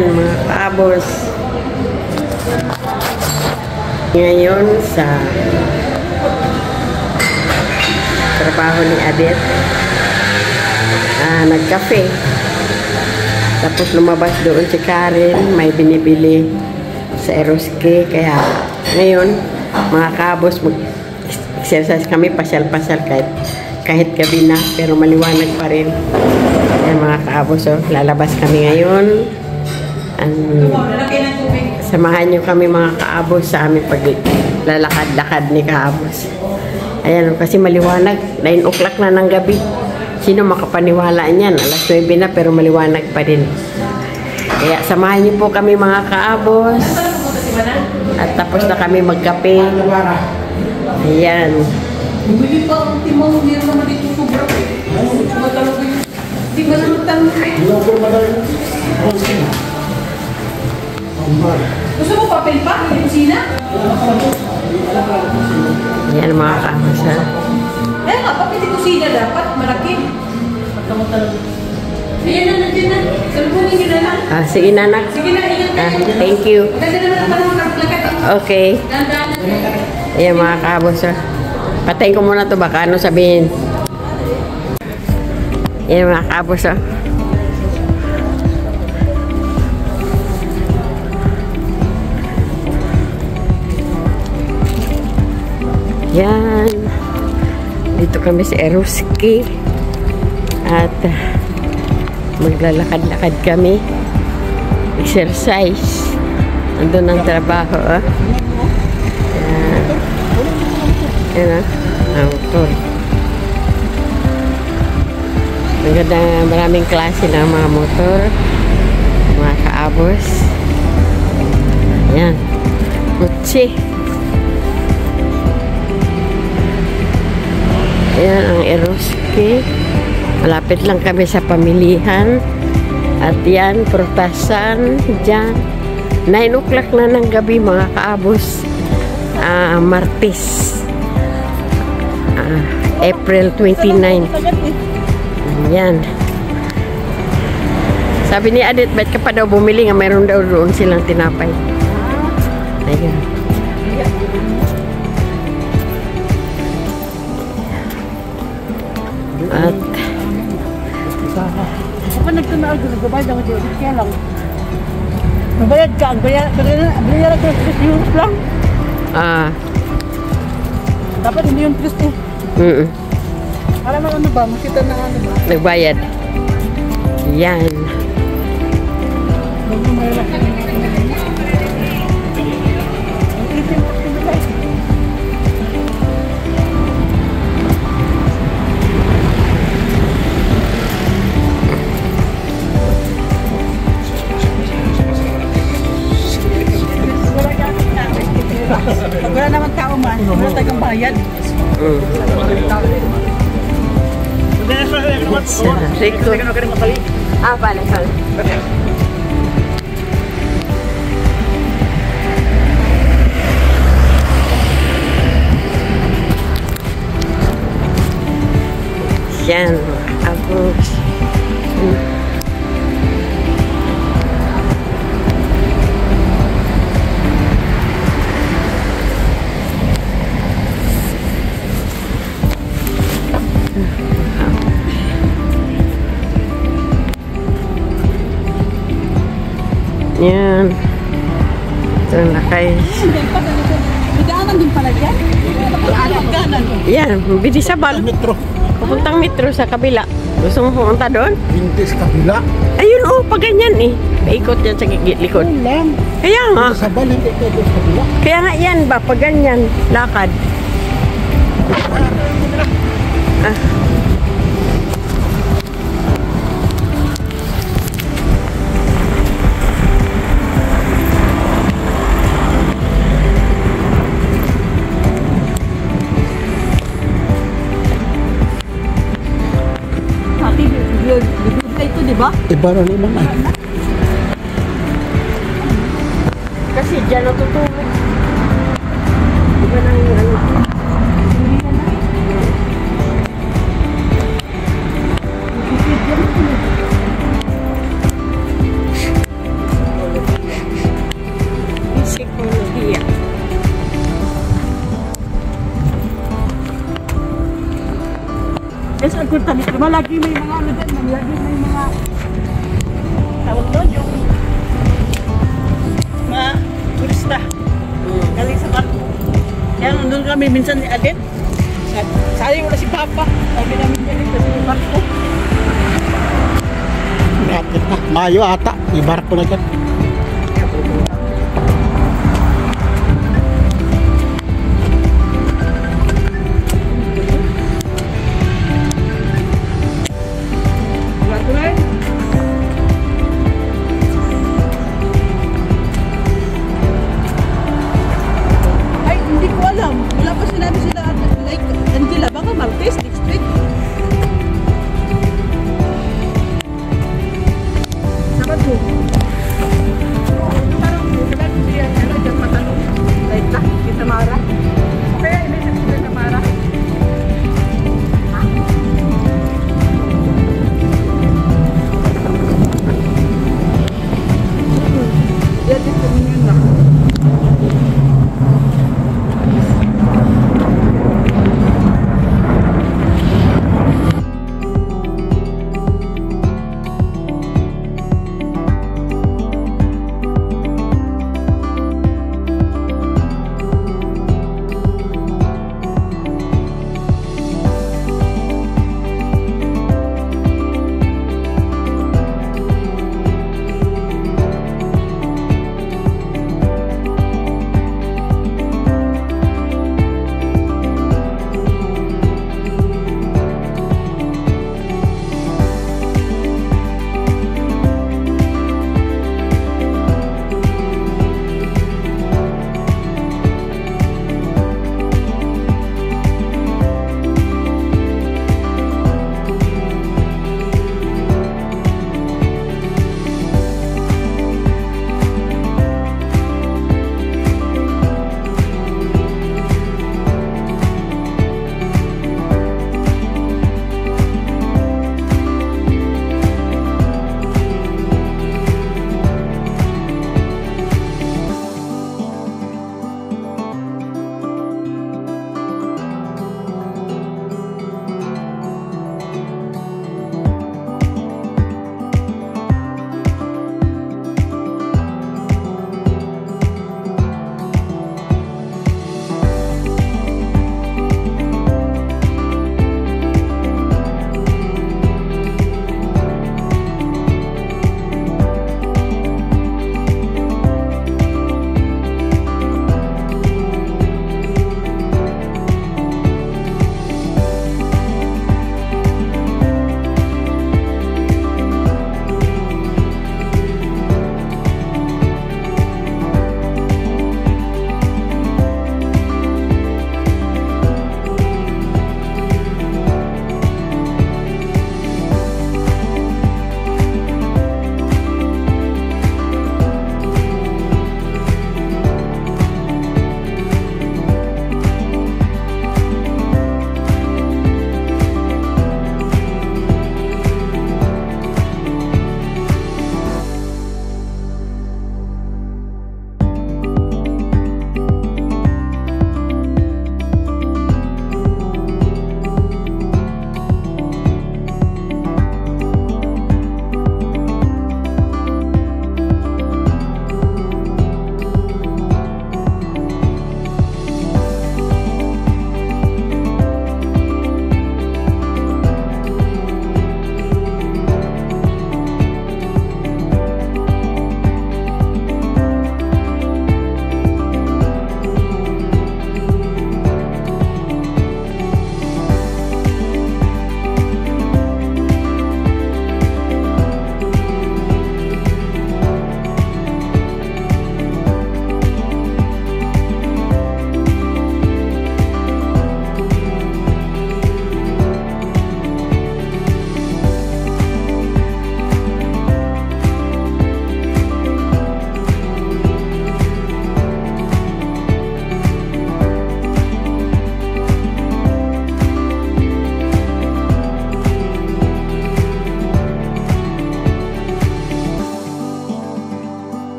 Yan mga kaabos. Ngayon sa trabaho ni Adet, nagkape. Tapos lumabas doon si Karen, may binibili sa Eroski. Kaya ngayon mga kaabos, mag-exercise kami, pasyal-pasyal kahit gabi na, pero maliwanag pa rin. Yan mga kaabos, lalabas kami ngayon. Samahan nyo kami mga kaabos sa aming paglalakad-lakad ni kaabos. Ayan, kasi maliwanag, 9 o'clock na ng gabi. Sino makapaniwala niyan? Alas 9 na pero maliwanag pa rin. Kaya samahan nyo po kami mga kaabos. At tapos na kami magkape. Ayan. Bumili pa ang timang, hindi naman dito sobra. Hindi ba naman tanong? Gusto mo papel pa? Hindi kusina? Ayan mga kaabos. Eh nga, papel di kusina dapat. Malaki. Ayan na, nandiyan na. Salubungin nyo na lang. Sige nanak. Sige na, ingat kayo. Thank you. Ganda naman ang parang maglakat. Okay. Ayan mga kaabos. Patayin ko muna to, baka ano sabihin. Ayan mga kaabos. Yan. Dito kami sa Eroski. At maglalakad-lakad kami. Exercise. Andun ang trabaho. Yan. Yan ang motor. Ang ganda, maraming klase ng mga motor. Mga kaabos. Yan. Kutsi. Ayan ang Eroski. Malapit lang kami sa pamilihan. At yan, prutasan. Diyan. 9 o'clock na ng gabi mga kaabos. Martes. April 29. Ayan. Sabi ni Adet, ba't ka pa daw bumili nga mayroon daw doon silang tinapay. Ayan. At Ako nagtunaw doon, nagbabayad ako dito. Kaya lang. Magbayad ka, ang bayad ako sa euros lang. Dapat hindi yung plus eh. Para naman ano ba, makita na ano ba? Nagbayad. Yan. Pag wala naman tao man, wala tagang bayad. Rico. Vale, vale. Yan, ako. Yan. Ito na kayo. Bidaanan din pala yan? Yan, Bidisabal. Metro. Pupuntang metro sa kabila. Gusto mo pumunta doon? Vintage kabila. Ayun pa ganyan eh. Paikot yan sa likod. Lang. Kaya nga. Sa balin ito sa kabila. Kaya nga yan ba, pag ganyan, lakad. Diba? Iba na naman ay. Kasi dyan natutulog. Iba na yung ano. kung tamis naman, lagi may mga ano dyan, lagi may mga tawag doon yung mga turista. Galing sa barko. Kaya nandun kami minsan ni Adet. Sayang wala si Papa. Sabi namin galing kasi yung barko. Bakit na? Mayo ata. Ibarko na dyan. Ay, hindi ko alam. Wala pa sinabi sila like Angela. Baka Martes next week. Sabado.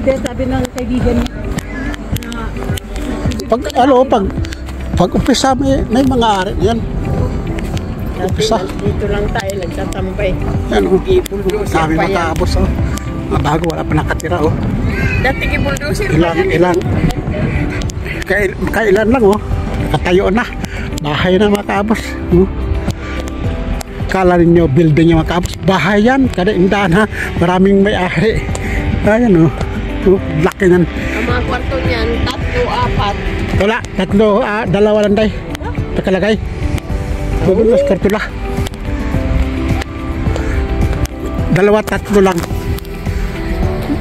Hindi, sabi ng kaibigan niya. Pag umpisa may mga ari yan. Umpisa. Dito lang tayo nagtatambay. Yan o. Ibuldoser Sabi pa yan. makaabos o. Bago wala pa nakatira o. Dati ibuldoser pa yan. Ilan. Kailan lang o. Katayo na. Bahay na makaabos. Kala ninyo building yung makaabos. Bahay yan. Kada indahan ha. Maraming may-ari. Ayan o. Laki nan. Ang mga kwarto niyan, 3, 4. Wala. 3, 2 lang day. Nakalagay. Bubulos kartula. 2, 3 lang.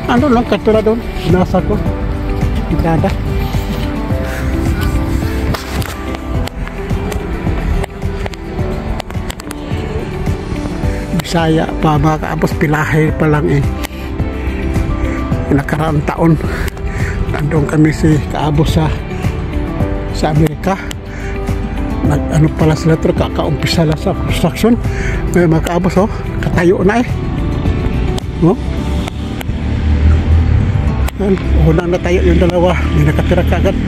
Ano lang kartula doon? Nasa ko. Entrada. Bisaya pa mga kaabos, pilahay pa lang eh. Nakaraang taon nandun kami si kaabos sa Amerika. Ano pala sila ito, kakaumpisa lang sa construction. May mga kaabos katayo na eh. Unang natayo yung dalawa, may nakatira kagad.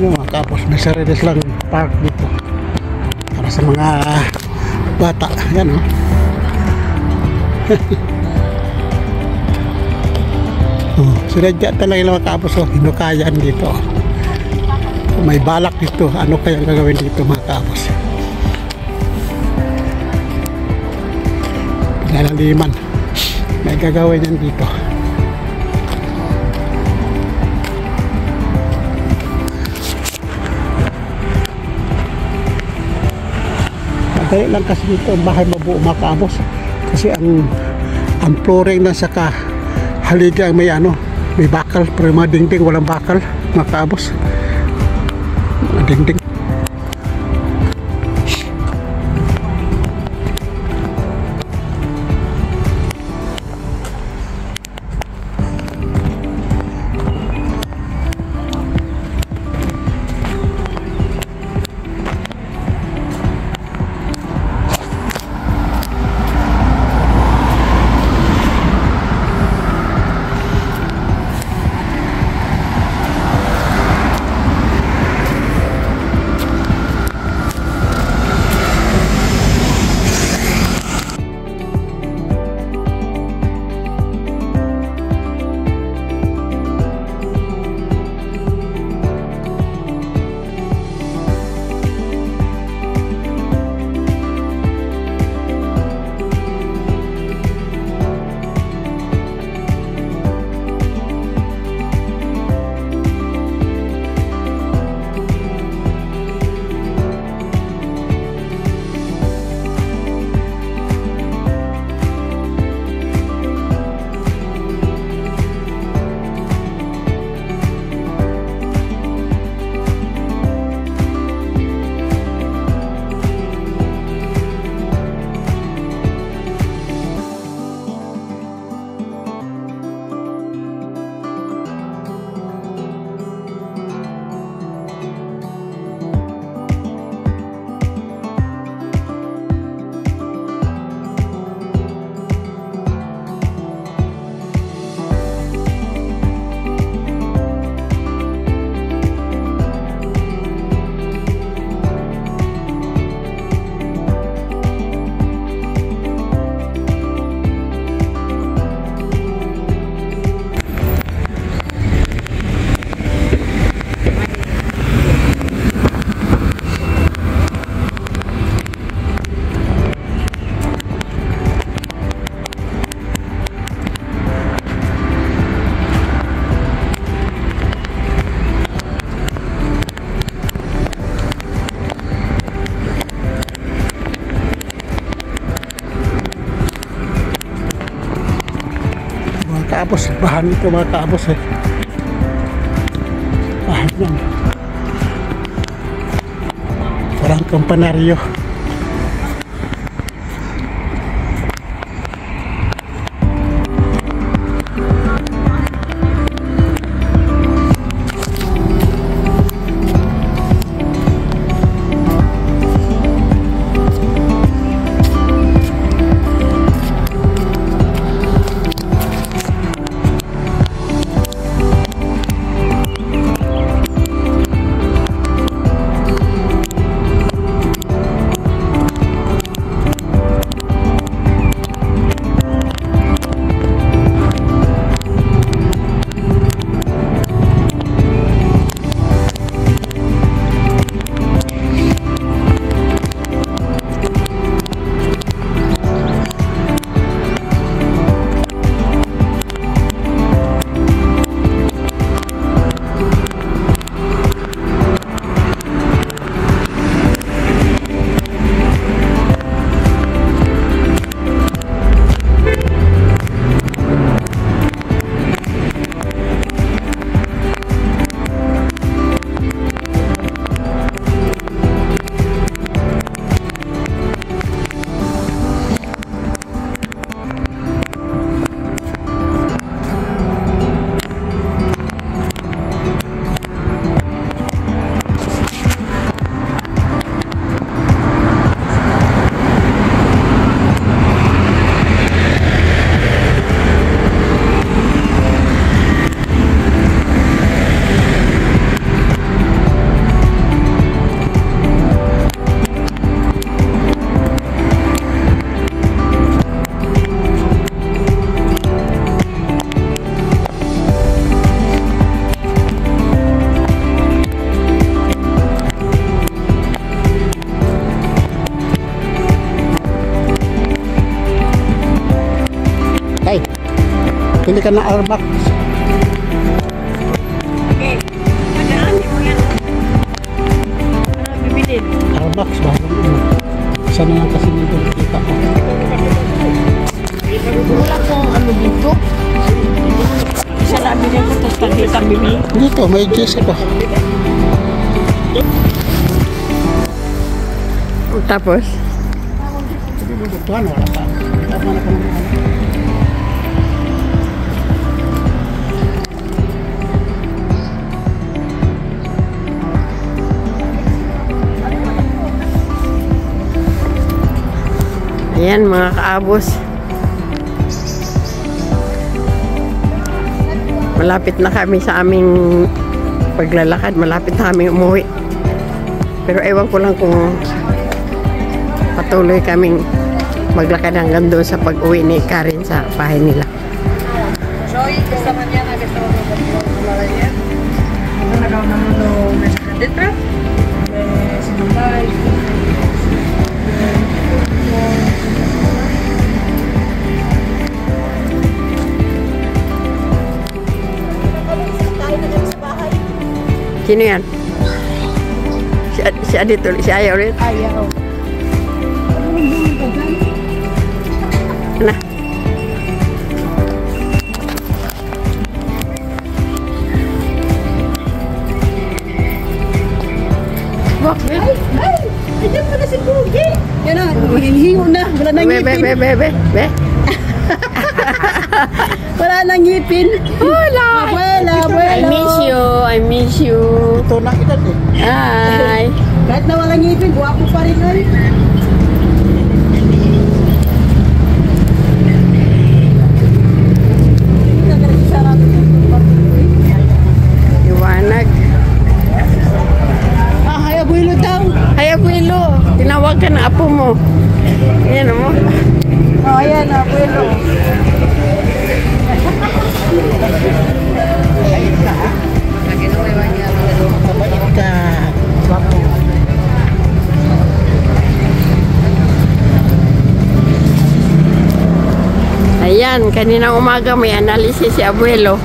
Mga kapos, may sarili lang park dito para sa mga bata. Yan o. Sinadya talaga yung mga kapos hinukayan dito. May balak dito. Ano kayang gagawin dito mga kapos? Pinalaliman. May gagawin yan dito. Kaya lang kasi dito ang bahay mabuo mga kaabos, kasi ang flooring na saka haligi ang may bakal, pero mga dingding walang bakal mga kaabos. Mga dingding. Tapos bahan ito mga kaabos bahan yan, parang kampanaryo. Pili ka ng Armax. Okay. Magkakasin mo yan. Ano bibilin? Armax, bagong ano. Isa na lang kasi nito nakita ko. Wala kong ano dito. Isa na bilhin ko, tapos nakita bibili. Dito, may GC pa. Tapos, Butuhan, wala pa. Tama na ka naman. ayan mga kaabos. Malapit na kami sa aming paglalakad. Malapit na kami umuwi. Pero ewan ko lang kung patuloy kaming maglakad hanggang doon sa pag-uwi ni Karen sa bahay nila. So, gusto man yan, gusto mo ba yan? Ano na daw naman doon dito? Sinambay. Sino yan? Si Adit ulit, si Aya ulit. Ayaw. Ano? Bakit? Ay! Nandiyan pala si Pugi! Yan na, hinihingo na. Wala nang ngipin. Be. Wala nang ngipin. Hola! Abuela, abuela. I miss you. Ito na edad eh. Hi. Kahit na walang ngipin, guwapo pa rin ay. Liwanag. Ah, hay abuelo daw. Ay, abuelo. Tinawag ka ng apo mo. Yan mo. Oh, ayan, abuelo. Mabait ka. Swapo. Ayan, kaninang umaga may analysis si abuelo.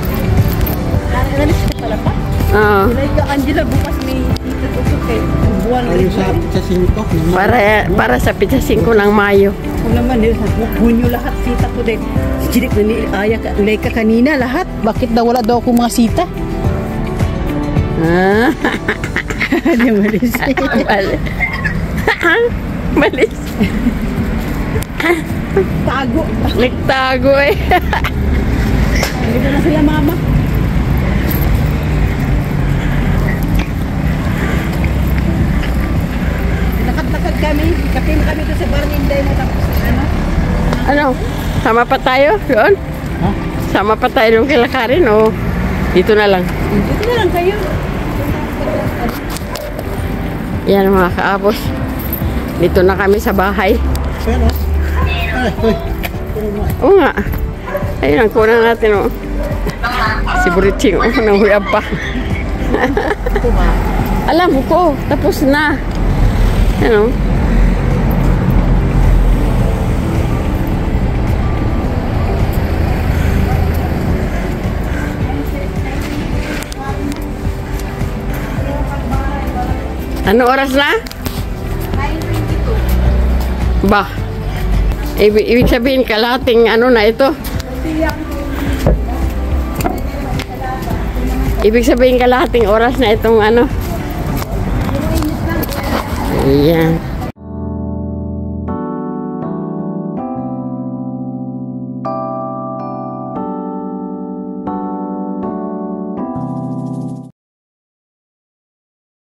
Analysis ka pala pa? Oo. Like Angela, bukas may itutusok eh. Buwan Ayun sa 5. Para sa pizza 5 ng Mayo. Kung naman, bunyo lahat sita ko din. Sirik na ni Aya, Leica kanina lahat. Bakit daw wala daw akong mga sita? Ah. Hindi malis. Malis. Malis. Tago. Nagtago eh. Dito na sila mama. Lakad-lakad kami. Kapim kami doon sa Barninday mo tapos ano? Ano? Sama pa tayo doon? Ha? Sama pa tayo doon kila Karen o dito na lang? Dito na lang kayo. Yan mga kaabos. Dito na kami sa bahay. Pero, ay, uy. Oo nga. Ayun ang kunan natin o. Si Buriching o nang huyab pa. Alam ko, tapos na. Ano? Ano oras na? 9:22. Ba? Ibig sabihin kalating ano na ito? Ibig sabihin kalating oras na itong ano? Ayan.